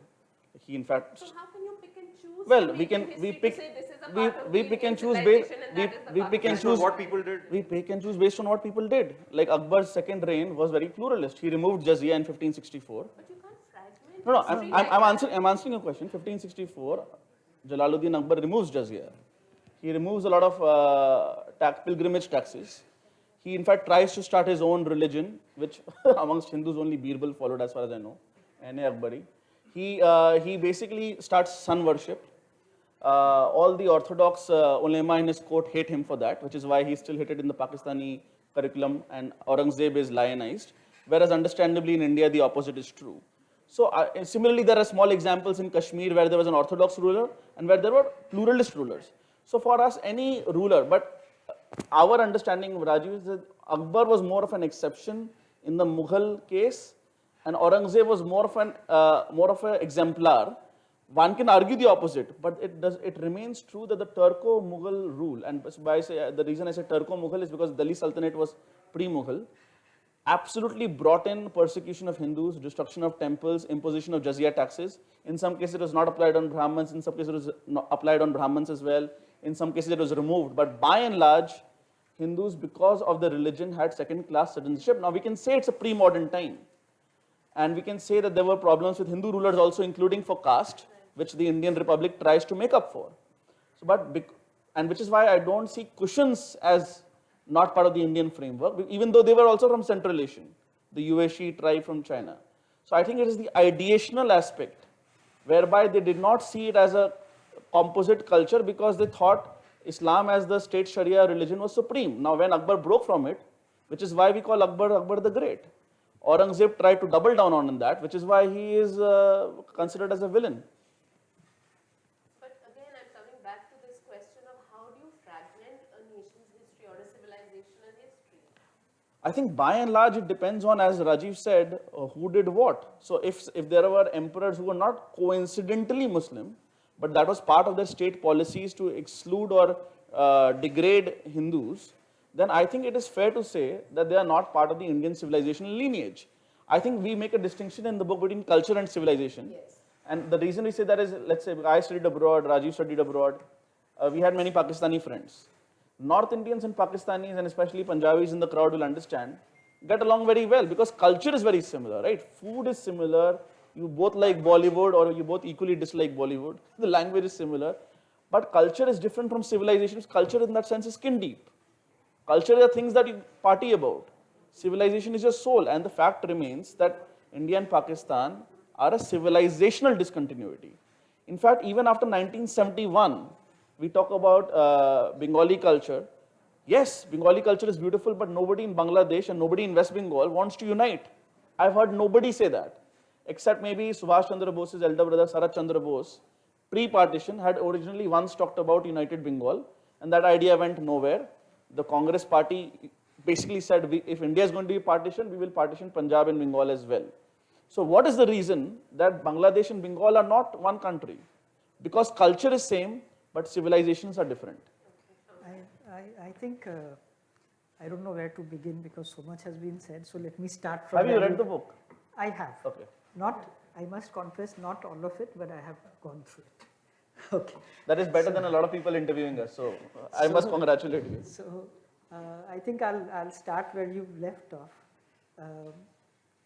He in fact. So how can you pick and choose? Well, to we make can history we to pick say this is a we, part of we the pick and Indian choose based civilization and we, that is the we pick and Based on choose what people did. we pick and choose based on what people did. Like Akbar's second reign was very pluralist. He removed jizya in 1564. But you can't fragment No, history like I'm answering your question. 1564, Jalaluddin Akbar removes jizya. He removes a lot of pilgrimage taxes. He in fact tries to start his own religion, which amongst Hindus only Birbal followed as far as I know, N.A. Akbari. He basically starts sun worship. All the orthodox ulema in his court hate him for that, which is why he's still hated in the Pakistani curriculum, and Aurangzeb is lionized. Whereas understandably in India the opposite is true. So similarly there are small examples in Kashmir where there was an orthodox ruler and where there were pluralist rulers. So for us, any ruler, but our understanding of Rajeev is that Akbar was more of an exception in the Mughal case, and Aurangzeb was more of an exemplar. One can argue the opposite, but it remains true that the Turco-Mughal rule, and the reason I say Turco-Mughal is because Delhi Sultanate was pre-Mughal, absolutely brought in persecution of Hindus, destruction of temples, imposition of jizya taxes. In some cases it was not applied on Brahmins, in some cases it was not applied on Brahmins as well. In some cases it was removed, but by and large, Hindus, because of the religion, had second-class citizenship. Now we can say it's a pre-modern time, and we can say that there were problems with Hindu rulers also, including for caste, which the Indian Republic tries to make up for. So, and which is why I don't see Kushans as not part of the Indian framework, even though they were also from Central Asian, the Yueshi tribe from China. So I think it is the ideational aspect, whereby they did not see it as a composite culture because they thought Islam as the state Sharia religion was supreme. Now when Akbar broke from it, which is why we call Akbar the Great. Aurangzeb tried to double down on that, which is why he is considered as a villain. But again, I'm coming back to this question of how do you fragment a nation's history or a civilizational history? I think by and large it depends on, as Rajeev said, who did what. So if there were emperors who were not coincidentally Muslim, but that was part of their state policies to exclude or degrade Hindus, then I think it is fair to say that they are not part of the Indian civilizational lineage. I think we make a distinction in the book between culture and civilization. Yes. And the reason we say that is, let's say I studied abroad, Rajeev studied abroad, we had many Pakistani friends. North Indians and Pakistanis, and especially Punjabis in the crowd will understand, get along very well because culture is very similar, right? Food is similar, you both like Bollywood or you both equally dislike Bollywood. The language is similar, but culture is different from civilization. Culture in that sense is skin deep. Culture are things that you party about. Civilization is your soul, and the fact remains that India and Pakistan are a civilizational discontinuity. In fact, even after 1971, we talk about Bengali culture. Yes, Bengali culture is beautiful, but nobody in Bangladesh and nobody in West Bengal wants to unite. I've heard nobody say that, except maybe Subhash Chandra Bose's elder brother, Sarat Chandra Bose, pre-partition had originally once talked about united Bengal, and that idea went nowhere. The Congress party basically said, if India is going to be partitioned, we will partition Punjab and Bengal as well. So what is the reason that Bangladesh and Bengal are not one country? Because culture is same, but civilizations are different. I think, I don't know where to begin because so much has been said. So let me start from Have you where read the book? I have. Okay. Not, I must confess, not all of it, but I have gone through it. Okay. That is better than a lot of people interviewing us, so I must congratulate you. So I think I'll start where you've left off.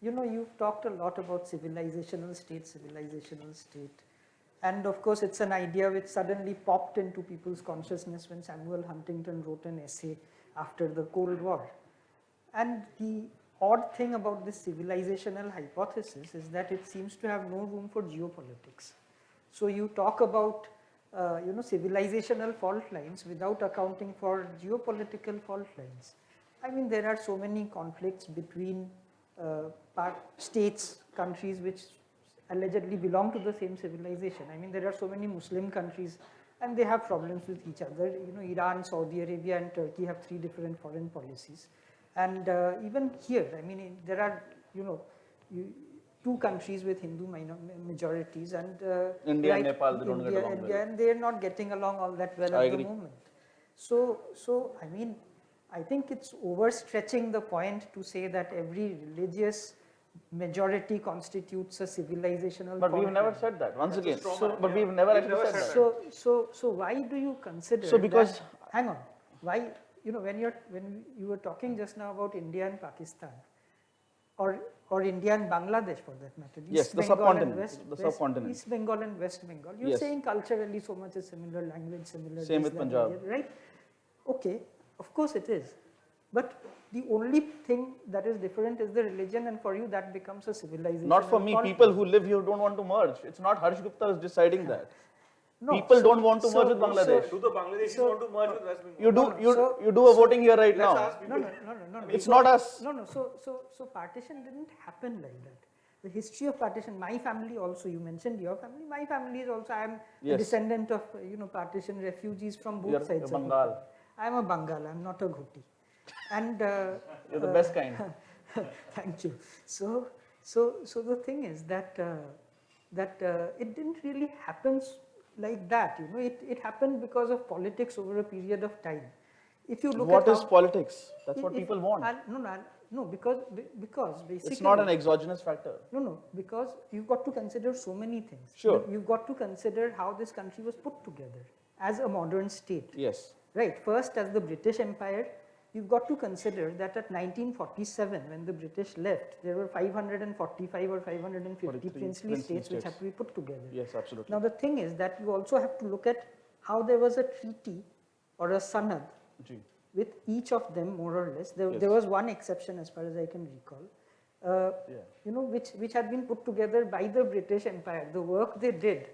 You know, you've talked a lot about civilizational state. And of course, it's an idea which suddenly popped into people's consciousness when Samuel Huntington wrote an essay after the Cold War. And the odd thing about this civilizational hypothesis is that it seems to have no room for geopolitics. So you talk about civilizational fault lines without accounting for geopolitical fault lines. I mean, there are so many conflicts between states, countries which allegedly belong to the same civilization. I mean, there are so many Muslim countries and they have problems with each other. You know, Iran, Saudi Arabia and Turkey have 3 different foreign policies. And even here, I mean, there are, 2 countries with Hindu majorities and India and Nepal, they don't get along well. And they are not getting along all that well at the moment. So I mean, I think it's overstretching the point to say that every religious majority constitutes a civilizational. But we've never said that. Once again, but we've never actually said that. So why do you consider? So because hang on, why when you were talking just now about India and Pakistan, or India and Bangladesh for that matter. Yes, the subcontinent. Subcontinent. East Bengal and West Bengal. You're saying culturally so much is similar, language similar. Same with Punjab. Right? Okay, of course it is. But the only thing that is different is the religion, and for you that becomes a civilization. Not for me. People who live here don't want to merge. It's not Harsh Gupta who's deciding that. No, people don't want to merge with Bangladesh. Do the Bangladeshis want to merge with West Bengal? You do a voting here right now. No. It's not us. No. So partition didn't happen like that. The history of partition, my family also, you mentioned your family, my family is also, I am a descendant of, partition refugees from both sides. You're Bengal. I am a Bengal, I am not a Ghoti. And you're the best kind. Thank you. So the thing is that it didn't really happen like that. It happened because of politics over a period of time. If you look what at is politics? That's what people want. No, because basically it's not an exogenous factor. No, because you've got to consider so many things. Sure. You've got to consider how this country was put together as a modern state. Yes. Right. First, as the British Empire, you've got to consider that at 1947, when the British left, there were 545 or 550 princely states which had to be put together. Yes, absolutely. Now the thing is that you also have to look at how there was a treaty or a sanad with each of them more or less. There was one exception as far as I can recall, which had been put together by the British Empire. The work they did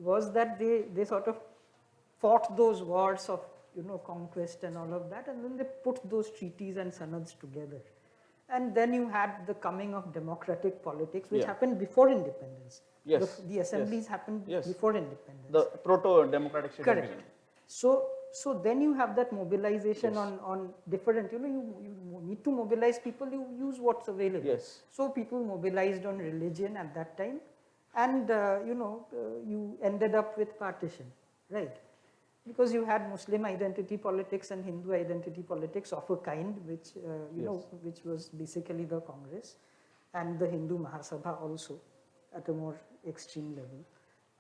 was that they sort of fought those wars of conquest and all of that, and then they put those treaties and sanads together. And then you had the coming of democratic politics, which Yeah. happened before independence. Yes, The assemblies yes, happened yes. before independence. The proto-democratic state. Correct. So then you have that mobilization Yes. on different, you need to mobilize people, you use what's available. Yes. So people mobilized on religion at that time, and you ended up with partition, right? Because you had Muslim identity politics and Hindu identity politics of a kind, which which was basically the Congress and the Hindu Mahasabha also at a more extreme level,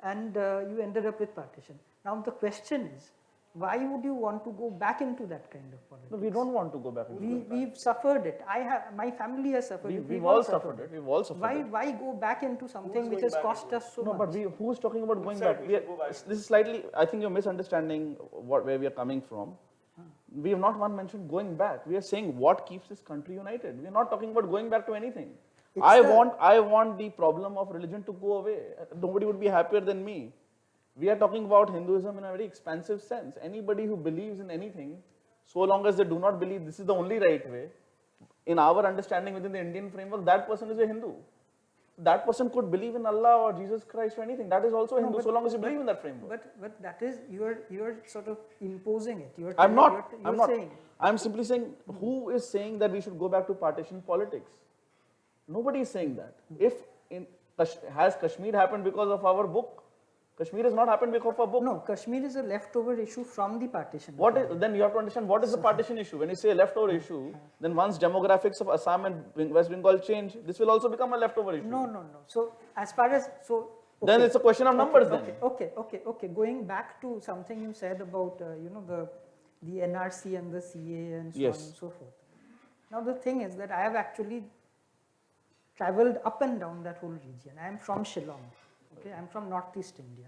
and you ended up with partition. Now the question is, why would you want to go back into that kind of politics? No, we don't want to go back into that. We've suffered it. My family has suffered it. We've all suffered it. We've all suffered it. Why go back into something which has cost us so No, much? but who's talking about going back? This is slightly, I think you're misunderstanding where we are coming from. We have not one mentioned going back. We are saying what keeps this country united. We are not talking about going back to anything. I want the problem of religion to go away. Nobody would be happier than me. We are talking about Hinduism in a very expansive sense. Anybody who believes in anything, so long as they do not believe this is the only right way, in our understanding within the Indian framework, that person is a Hindu. That person could believe in Allah or Jesus Christ or anything. That is also a Hindu, so long as you believe in that framework. But that is, you're sort of imposing it. I'm not. You're saying. I'm simply saying, who is saying that we should go back to partition politics? Nobody is saying that. Has Kashmir happened because of our book? Kashmir has not happened because of our book. No, Kashmir is a leftover issue from the partition. Then you have to understand what is the partition issue. When you say leftover issue, then once demographics of Assam and West Bengal change, this will also become a leftover issue. No. So as far as Then it's a question of numbers. Okay. Going back to something you said about the NRC and the CA and so on and so forth. Now the thing is that I have actually traveled up and down that whole region. I am from Shillong. Okay, I'm from Northeast India,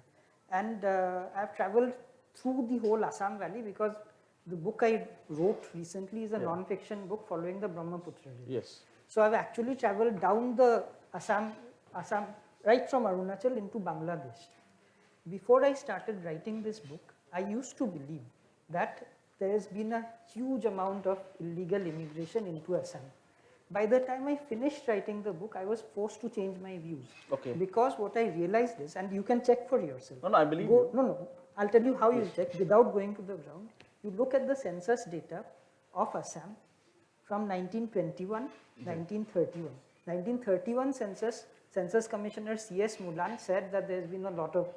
and I've traveled through the whole Assam Valley because the book I wrote recently is a non-fiction book following the Brahmaputra River. Yes. So I've actually traveled down the Assam right from Arunachal into Bangladesh. Before I started writing this book, I used to believe that there has been a huge amount of illegal immigration into Assam. By the time I finished writing the book, I was forced to change my views. Okay. Because what I realized is, and you can check for yourself. No, I believe you. No, I'll tell you how you check without going to the ground. You look at the census data of Assam from 1921, 1931. 1931 Census Commissioner C.S. Mulan said that there's been a lot of,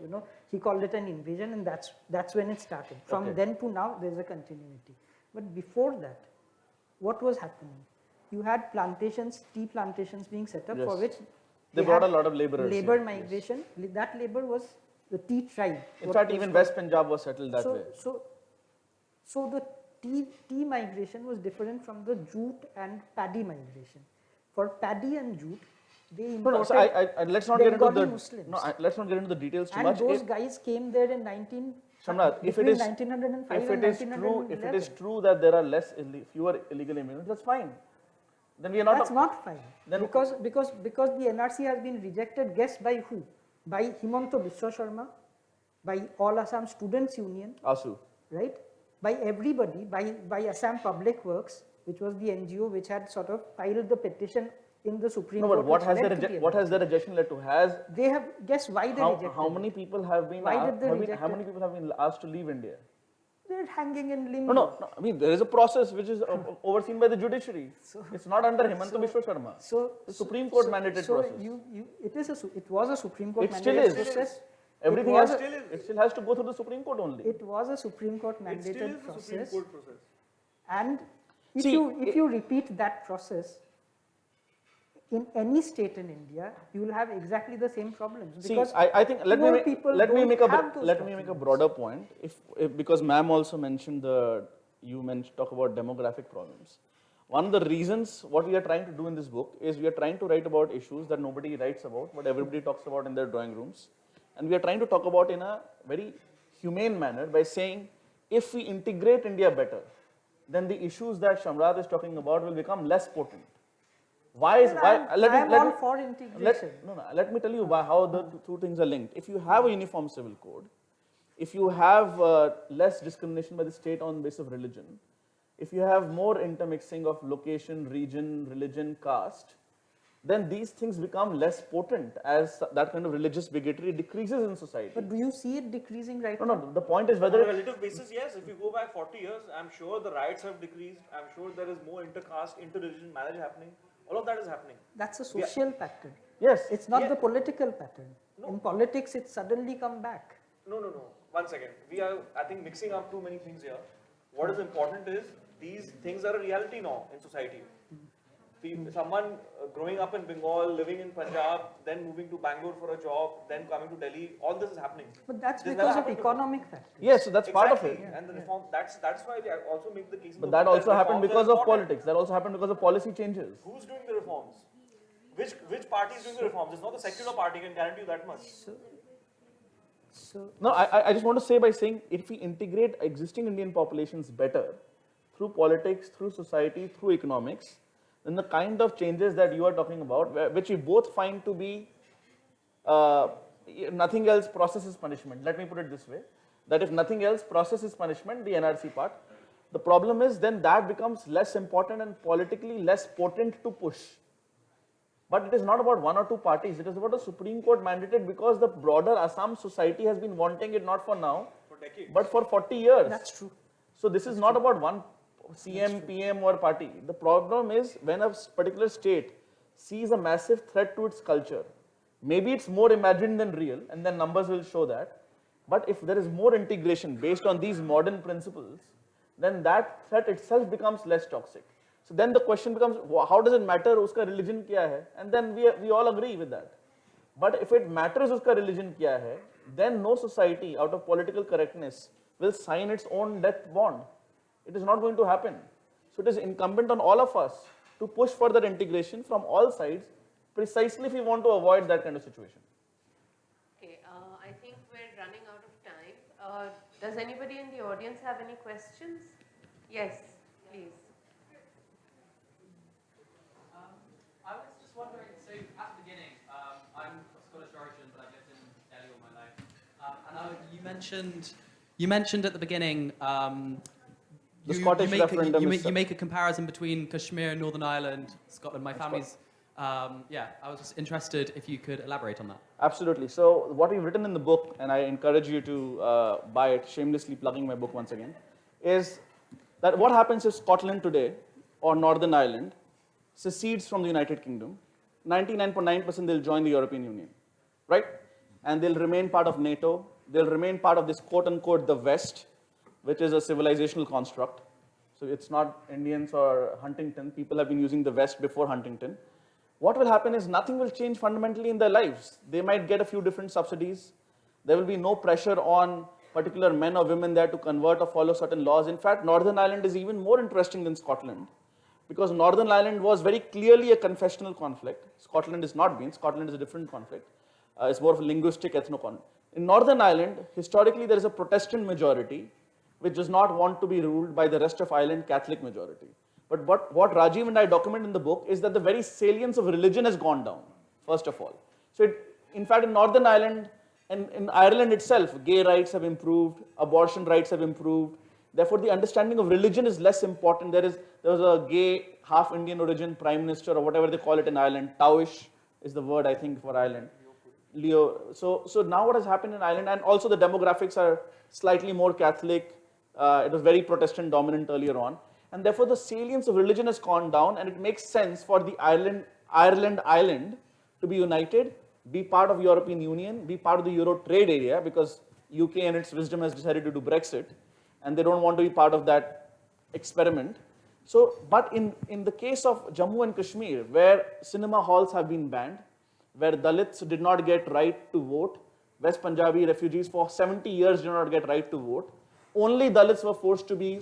he called it an invasion, and that's when it started. From then to now, there's a continuity. But before that, what was happening? You had plantations, tea plantations being set up for which they brought a lot of laborers. Labor migration. That labor was the tea tribe. In fact, even West Punjab was settled that way. So the tea migration was different from the jute and paddy migration. For paddy and jute, they imported let's not get into the Muslims. Let's not get into the details too and much. And those guys came there in 1905 and 1911. If it is true that there are fewer illegal immigrants, that's fine. Then we are not. That's not fine. Then because the NRC has been rejected. Guess by who? By Himanta Biswa Sharma, by All Assam Students Union, ASU, right? By everybody, by Assam Public Works, which was the NGO which had sort of filed the petition in the Supreme Court. No, but what has the rejection led to? They have guess why they rejected? How many people have been? Why did they reject? How many people have been asked to leave India? They're hanging in limbo. No. I mean, there is a process which is overseen by the judiciary. It's not under Himanta Biswa Sharma. The Supreme Court mandated process. It was a Supreme Court mandated process. Everything else, it still has to go through the Supreme Court only. It was a Supreme Court mandated process. And if you repeat that process in any state in India, you will have exactly the same problems. Because I think let me make a broader point. Because ma'am also mentioned talk about demographic problems. One of the reasons what we are trying to do in this book is we are trying to write about issues that nobody writes about, but everybody talks about in their drawing rooms, and we are trying to talk about in a very humane manner by saying if we integrate India better, then the issues that Samrat is talking about will become less potent. Why is, Well, why, I'm all for integration. let me tell you how the two things are linked. If you have a uniform civil code, if you have less discrimination by the state on the basis of religion, if you have more intermixing of location, region, religion, caste, then these things become less potent as that kind of religious bigotry decreases in society. But do you see it decreasing right No, now? no, the point is On whether a relative basis, yes. If you go back 40 years, I'm sure the riots have decreased. I'm sure there is more inter-caste, inter-religion marriage happening. All of that is happening. That's a social pattern. yes, It's not Yeah. the political pattern. No. In politics, it's suddenly come back. No. 1 second. We are, I think, mixing up too many things here. What is important is these things are a reality now in society. Someone growing up in Bengal, living in Punjab, then moving to Bangalore for a job, then coming to Delhi, all this is happening. But that's This never because of happened before. economic factors. yes, so that's part of it. And the reform, that's why we also make the case. in But the that book also happened reforms are because of important. politics. That also happened because of policy changes. Who's doing the reforms? Which party is doing the reforms? It's not the secular party, I can guarantee you that much. So No, I just want to say by saying if we integrate existing Indian populations better through politics, through society, through economics, then the kind of changes that you are talking about, which we both find to be nothing else, process is punishment. Let me put it this way, that if nothing else, process is punishment, the NRC part. The problem is then that becomes less important and politically less potent to push. But it is not about one or two parties. It is about a Supreme Court mandated because the broader Assam society has been wanting it not for now, but for 40 years. that's true. So this is not about one CM, PM or party. The problem is when a particular state sees a massive threat to its culture, maybe it's more imagined than real, and then numbers will show that. But if there is more integration based on these modern principles, then that threat itself becomes less toxic. So then the question becomes, how does it matter uska religion kya hai? And then we all agree with that. But if it matters uska religion kya hai, then no society out of political correctness will sign its own death bond. It is not going to happen. So it is incumbent on all of us to push for that integration from all sides, precisely if we want to avoid that kind of situation. Okay, I think we're running out of time. Does anybody in the audience have any questions? Yes, please. I was just wondering, so at the beginning, I'm a Scottish origin, but I've lived in Delhi all my life. And you mentioned at the beginning, The Scottish referendum you make a comparison between Kashmir and Northern Ireland, Scotland. My family's, yeah. I was just interested if you could elaborate on that. Absolutely. So what we've written in the book, and I encourage you to buy it, shamelessly plugging my book once again, is that what happens if Scotland today or Northern Ireland secedes from the United Kingdom, 99.9% they'll join the European Union, right? And they'll remain part of NATO. They'll remain part of this quote-unquote the West, which is a civilizational construct. So it's not Indians or Huntington. People have been using the West before Huntington. What will happen is nothing will change fundamentally in their lives. They might get a few different subsidies. There will be no pressure on particular men or women there to convert or follow certain laws. In fact, Northern Ireland is even more interesting than Scotland, because Northern Ireland was very clearly a confessional conflict. Scotland has not been. Scotland is a different conflict. It's more of a linguistic ethno-conflict. In Northern Ireland, historically, there is a Protestant majority which does not want to be ruled by the rest of Ireland Catholic majority. But what Rajeev and I document in the book is that the very salience of religion has gone down, first of all. So in fact, in Northern Ireland and in Ireland itself, gay rights have improved, abortion rights have improved. Therefore, the understanding of religion is less important. There was a gay, half Indian origin prime minister or whatever they call it in Ireland. Taoish is the word, I think, for Ireland. Leo. So now what has happened in Ireland, and also the demographics are slightly more Catholic. It was very Protestant dominant earlier on. And therefore, the salience of religion has gone down, and it makes sense for the Ireland to be united, be part of European Union, be part of the Euro trade area, because UK in its wisdom has decided to do Brexit, and they don't want to be part of that experiment. So, but in the case of Jammu and Kashmir, where cinema halls have been banned, where Dalits did not get right to vote, West Punjabi refugees for 70 years did not get right to vote, only Dalits were forced to be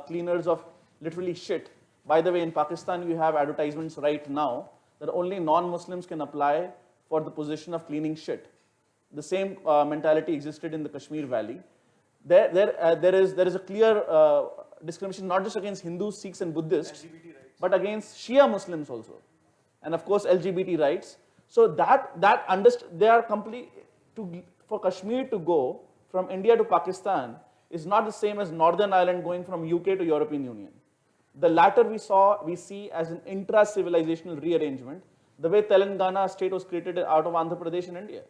cleaners of literally shit. By the way, in Pakistan, you have advertisements right now that only non-Muslims can apply for the position of cleaning shit. The same mentality existed in the Kashmir Valley. There is a clear discrimination not just against Hindus, Sikhs and Buddhists, but against Shia Muslims also. and of course LGBT rights. So they are complete, for Kashmir to go from India to Pakistan is not the same as Northern Ireland going from UK to European Union. The latter we see as an intra-civilizational rearrangement, the way Telangana state was created out of Andhra Pradesh in India,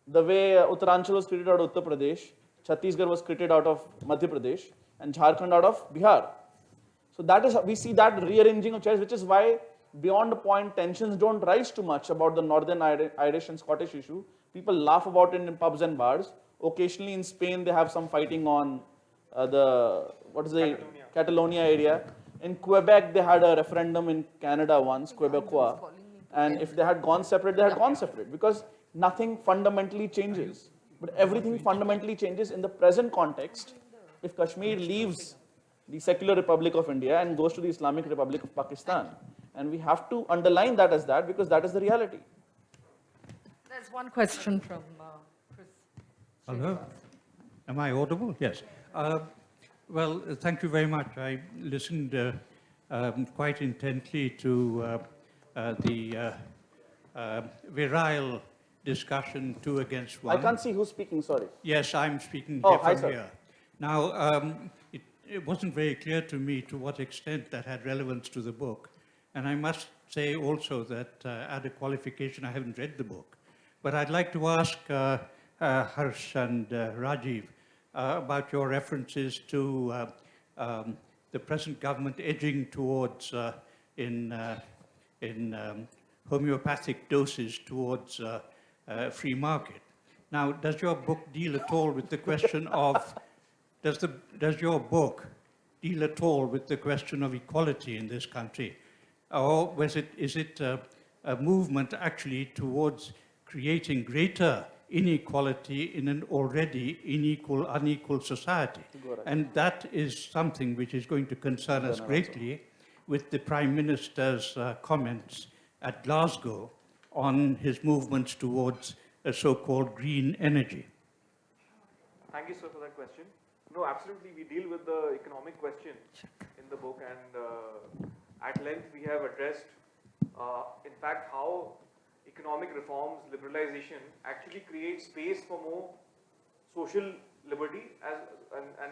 the way Uttaranchal was created out of Uttar Pradesh, Chhattisgarh was created out of Madhya Pradesh, and Jharkhand out of Bihar. So that is, we see that rearranging of chairs, which is why beyond the point tensions don't rise too much about the Northern Irish and Scottish issue. People laugh about it in pubs and bars. Occasionally in Spain they have some fighting on Catalonia area. In Quebec they had a referendum in Canada once, Quebecois, and if they had gone separate, they had gone separate, because nothing fundamentally changes. But everything fundamentally changes in the present context if Kashmir leaves the secular Republic of India and goes to the Islamic Republic of Pakistan. And we have to underline that as that, because that is the reality. There's one question from Chris. Hello? Am I audible? Yes. Well, thank you very much. I listened quite intently to the virile discussion 2 against 1. I can't see who's speaking, sorry. Yes, I'm speaking Oh, here hi, from sir. here. Now, it wasn't very clear to me to what extent that had relevance to the book. And I must say also that as a qualification, I haven't read the book. But I'd like to ask Harsh and Rajeev about your references to the present government edging towards, in homeopathic doses, towards free market. Now, does your book deal at all with the question of, does your book deal at all with the question of equality in this country? Or is it a movement actually towards creating greater inequality in an already unequal society? And that is something which is going to concern us greatly with the Prime Minister's comments at Glasgow on his movements towards a so-called green energy. Thank you, sir, for that question. No, absolutely, we deal with the economic question in the book, and at length we have addressed, in fact, how economic reforms, liberalization actually creates space for more social liberty and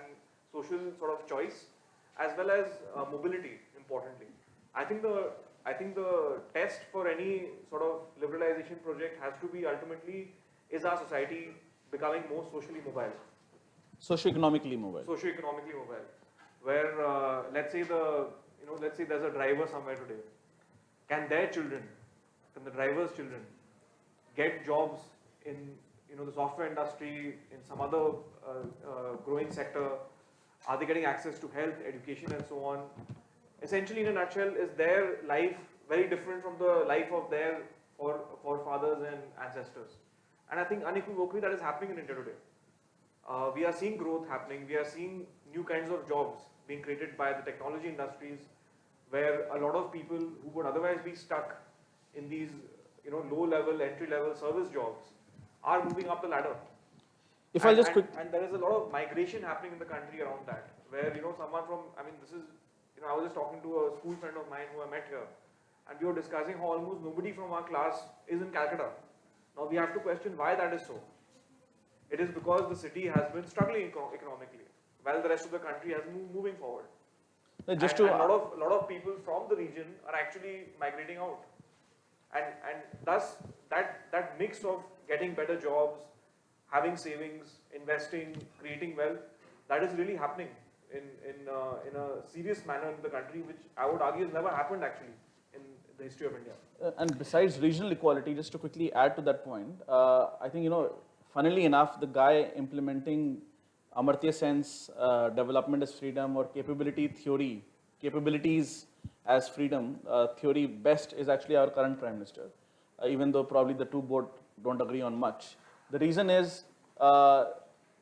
social sort of choice, as well as mobility, importantly. I think the test for any sort of liberalization project has to be ultimately, is our society becoming more socially mobile? Socio-economically mobile. Socio-economically mobile, where let's say there's a driver somewhere today. Can their children, can the driver's children, get jobs in the software industry, in some other growing sector? Are they getting access to health, education, and so on? Essentially, in a nutshell, is their life very different from the life of their forefathers and ancestors? And I think unequivocally that is happening in India today. We are seeing growth happening. We are seeing new kinds of jobs being created by the technology industries, where a lot of people who would otherwise be stuck in these low-level, entry-level service jobs are moving up the ladder. And there is a lot of migration happening in the country around that, where someone from, I was just talking to a school friend of mine who I met here, and we were discussing how almost nobody from our class is in Calcutta. Now we have to question why that is so. It is because the city has been struggling economically, while the rest of the country has moving forward. And a lot of people from the region are actually migrating out, and thus that mix of getting better jobs, having savings, investing, creating wealth, that is really happening in a serious manner in the country, which I would argue has never happened actually in the history of India. And besides regional equality, just to quickly add to that point, I think, funnily enough, the guy implementing Amartya Sen's development as freedom, or capabilities as freedom theory best, is actually our current Prime Minister, even though probably the two both don't agree on much. The reason is,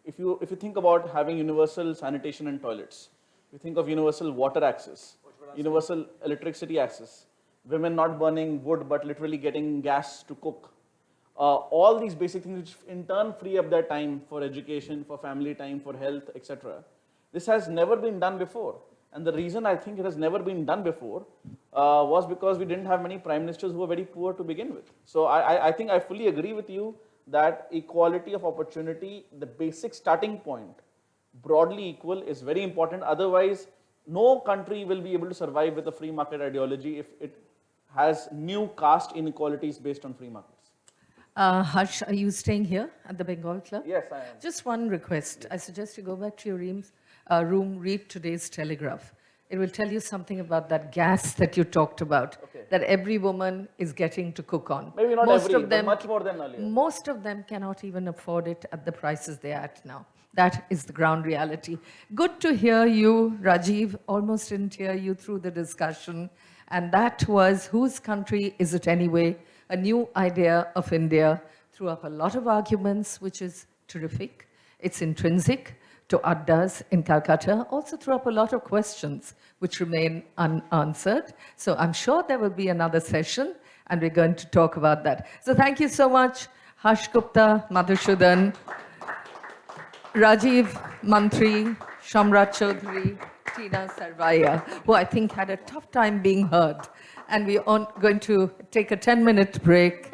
if you think about having universal sanitation and toilets, you think of universal water access, universal electricity access, women not burning wood but literally getting gas to cook. All these basic things which in turn free up their time for education, for family time, for health, etc. This has never been done before. And the reason I think it has never been done before was because we didn't have many prime ministers who were very poor to begin with. So I think I fully agree with you that equality of opportunity, the basic starting point, broadly equal, is very important. Otherwise, no country will be able to survive with a free market ideology if it has new caste inequalities based on free markets. Harsh, are you staying here at the Bengal Club? Yes, I am. Just one request. I suggest you go back to your room, read today's Telegraph. It will tell you something about that gas that you talked about, that every woman is getting to cook on. Maybe not every, but much more than earlier. Most of them cannot even afford it at the prices they are at now. That is the ground reality. Good to hear you, Rajeev. Almost didn't hear you through the discussion. And that was Whose Country Is It Anyway? A new idea of India. Threw up a lot of arguments, which is terrific. It's intrinsic to Addas in Calcutta. Also threw up a lot of questions which remain unanswered. So I'm sure there will be another session and we're going to talk about that. So thank you so much, Harsh Gupta, Madhusudhan, Rajeev, Mantri, Samrat Choudhury, Tina Servaia, who I think had a tough time being heard. And we are going to take a 10-minute break.